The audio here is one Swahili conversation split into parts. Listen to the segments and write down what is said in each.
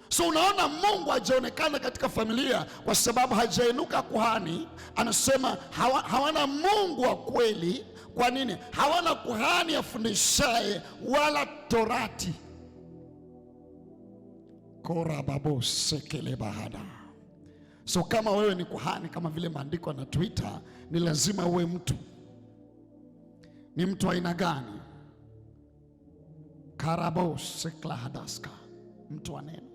So unaona Mungu hajaonekana katika familia kwa sababu hajainuka kuhani. Anasema hawana Mungu wa kweli. Kwa nini? Hawana kuhani afundishaye wala torati. Korababo sekele bahada. So kama wewe ni kuhani, kama vile maandiko yanatuita, ni lazima uwe mtu. Ni mtu aina gani? Karabo sekla hadaska. Mtu wa neno,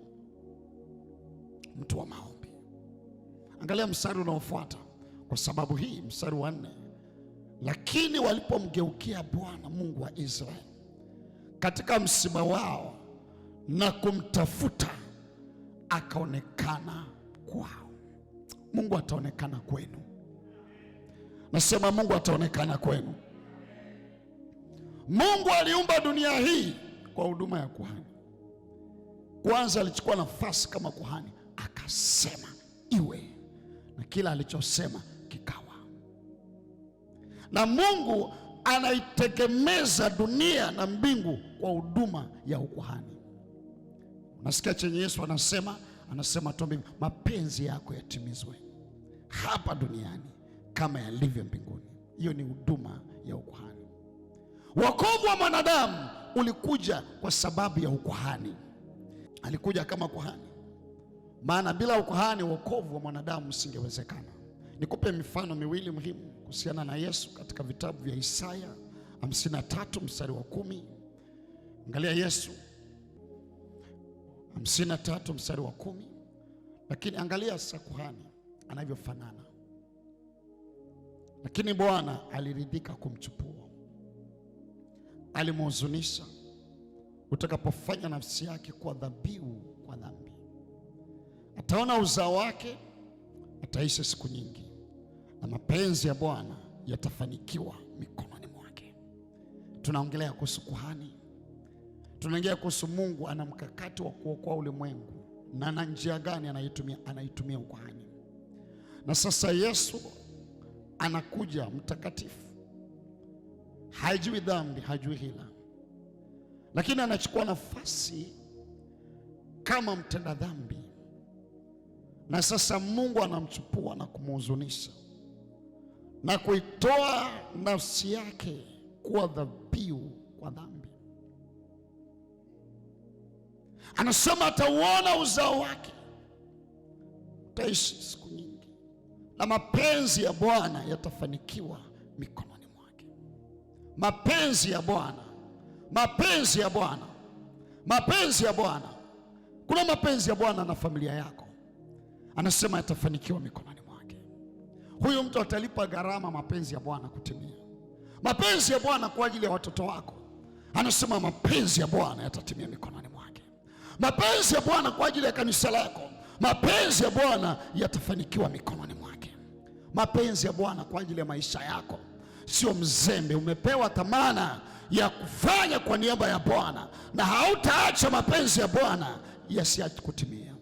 mtu wa maombi. Angalia mstari unaofuata, kwa sababu hii mstari wa 4. Lakini walipomgeukia Bwana Mungu wa Israeli katika msiba wao na kumtafuta, akaonekana kwao. Mungu ataonekana kwenu. Nasema Mungu ataonekana kwenu. Mungu aliumba dunia hii kwa huduma ya kuhani. Kwanza alichukua nafasi kama kuhani, akasema iwe, na kila alichosema kikawa. Na Mungu anaitegemeza dunia na mbingu kwa huduma ya ukuhani. Unasikia chenye Yesu anasema tu, mapenzi yako yatimizwe hapa duniani kama yalivyo mbinguni. Hiyo ni huduma ya ukuhani. Wokovu wa mwanadamu ulikuja kwa sababu ya ukuhani. Alikuja kama kuhani, maana bila ukuhani wokovu wa mwanadamu usingewezekana. Nikupe mifano miwili muhimu kuhusiana na Yesu katika vitabu vya Isaya 53 mstari wa 10. Angalia Yesu 53 mstari wa 10. Lakini angalia sasa kuhani anavyofanana. Lakini Bwana aliridhika kumchukua, alimhuzunisha utakapofanya nafsi yake kwa dhabihu kwa dhambi. Ataona uzao wake, ataishi siku nyingi, na mapenzi ya Bwana yatafanikiwa mikononi mwake. Tunaongelea kuhusu kuhani. Tunaongea kuhusu Mungu ana mkakati wa kuokoa ulimwengu, na ana njia gani anaitumia ukuhani. Na sasa Yesu anakuja mtakatifu, hajui dhambi, hajui hila, lakini anachukua nafasi kama mtenda dhambi. Na sasa Mungu anamchukua na kumhuzunisha na kuitoa nafsi yake kuwa dhabihu kwa dhambi. Anasema atauona uzao wake, utaishi siku nyingi, na mapenzi ya Bwana yatafanikiwa mikononi mwake. Mapenzi ya Bwana, mapenzi ya Bwana, mapenzi ya Bwana. Kuna mapenzi ya Bwana na familia yako, anasema yatafanikiwa mikononi mwake. Huyu mtu atalipa gharama mapenzi ya Bwana kutimia. Mapenzi ya Bwana kwa ajili ya watoto wako, anasema mapenzi ya Bwana yatatimia mikononi mwake. Mapenzi ya Bwana kwa ajili ya kanisa lako, mapenzi ya Bwana yatafanikiwa mikononi mwake. Mapenzi ya Bwana kwa ajili ya maisha yako, sio mzembe. Umepewa dhamana ya kufanya kwa niaba ya Bwana, na hautaacha mapenzi ya Bwana yasiache kutimia.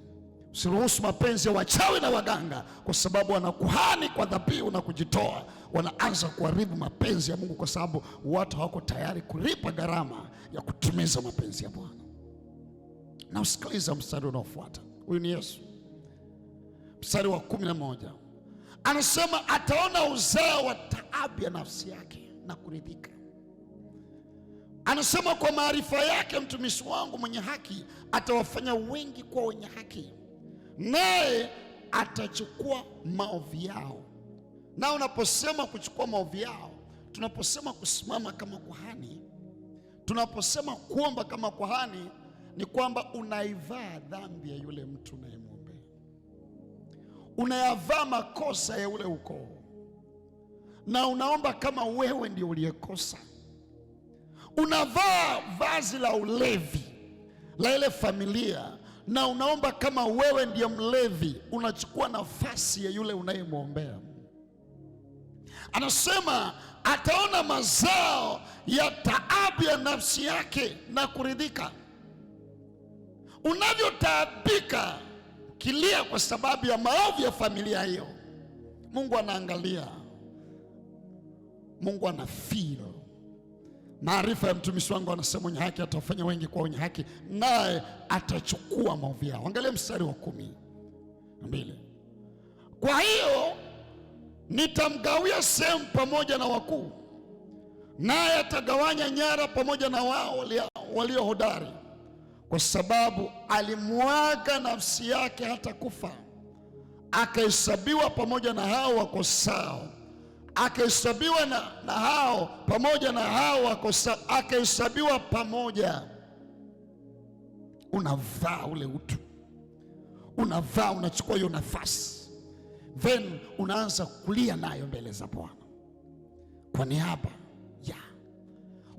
Usiruhusu mapenzi ya wachawi na waganga, kwa sababu wanakuhani kwa dhabihu na kujitoa, wanaanza kuharibu mapenzi ya Mungu, kwa sababu watu hawako tayari kulipa gharama ya kutimiza mapenzi ya Bwana. Na usikiliza mstari unaofuata. Huyu ni Yesu, mstari wa 11. Anasema ataona uzao wa taabu ya nafsi yake na kuridhika. Anasema kwa maarifa yake mtumishi wangu mwenye haki atawafanya wengi kuwa wenye haki, naye atachukua maovu yao. Na unaposema kuchukua maovu yao, tunaposema kusimama kama kuhani, tunaposema kuomba kama kuhani, ni kwamba unaivaa dhambi ya yule mtu unayemwombea, unayavaa makosa ya ule ukoo, na unaomba kama wewe ndio uliyekosa. Unavaa vazi la ulevi la ile familia, na unaomba kama wewe ndiye mlevi, unachukua nafasi ya yule unayemwombea. Anasema ataona mazao ya taabu ya nafsi yake na kuridhika. Unavyotaabika kilia kwa sababu ya maovu ya familia hiyo, Mungu anaangalia, Mungu anafeel, Maarifa ya mtumishi wangu anasema mwenye haki atawafanya wengi kwa wenye haki, naye atachukua maovu yao. Angalia mstari wa 12. Kwa hiyo nitamgawia sehemu pamoja na wakuu, naye atagawanya nyara pamoja na wao walio hodari, kwa sababu alimwaga nafsi yake hata kufa, akahesabiwa pamoja na hao wakosao. Akahesabiwa na hao pamoja na hao wakosao, akahesabiwa pamoja. Unavaa ule utu, unavaa, unachukua hiyo nafasi, then unaanza kulia nayo mbele za Bwana kwa niaba ya,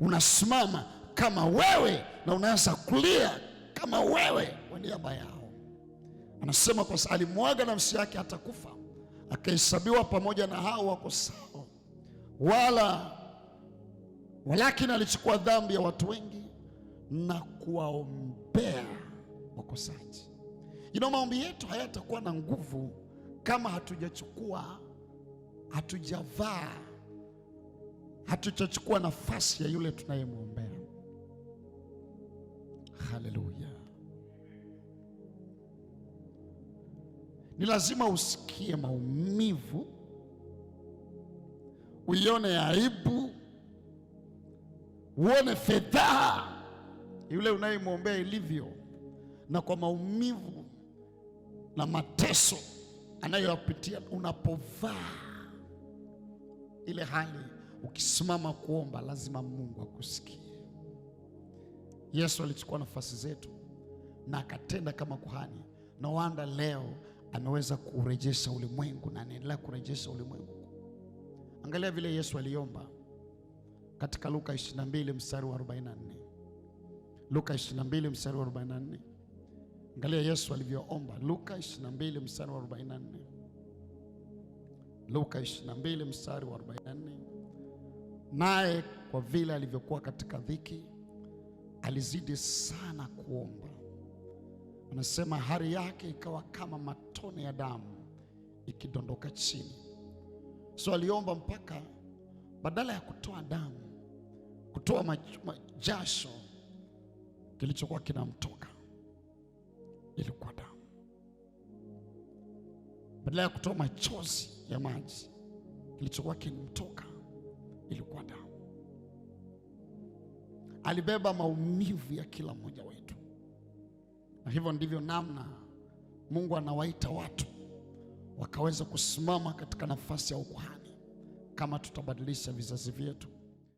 unasimama kama wewe na unaanza kulia kama wewe kwa niaba yao. Anasema kwa sababu alimwaga nafsi yake hata kufa, akahesabiwa pamoja na hao wakosao, walakini alichukua dhambi ya watu wengi na kuwaombea wakosaji. Maombi yetu hayatakuwa na nguvu kama hatujachukua nafasi ya yule tunayemwombea. Haleluya! Ni lazima usikie maumivu, uione aibu, uone fedhaa yule unayemwombea ilivyo, na kwa maumivu na mateso anayoyapitia. Unapovaa ile hali, ukisimama kuomba, lazima Mungu akusikie. Yesu alichukua nafasi zetu na akatenda kama kuhani, na wanda leo ameweza kurejesha ulimwengu na anaendelea kurejesha ulimwengu. Angalia vile Yesu aliomba katika Luka 22 mstari wa 44. Luka 22 mstari wa 44. Angalia Yesu alivyoomba. Luka 22 mstari wa 44. Luka 22 mstari wa 44. Naye kwa vile alivyokuwa katika dhiki, alizidi sana kuomba. Anasema hari yake ikawa kama matone ya damu ikidondoka chini. So aliomba mpaka badala ya kutoa damu, kutoa jasho kilichokuwa kinamtoka, ilikuwa damu. Badala ya kutoa machozi ya maji, kilichokuwa kinamtoka ilikuwa damu. Alibeba maumivu ya kila mmoja wetu. Na hivyo ndivyo namna Mungu anawaita watu wakaweza kusimama katika nafasi ya ukuhani, kama tutabadilisha vizazi vyetu.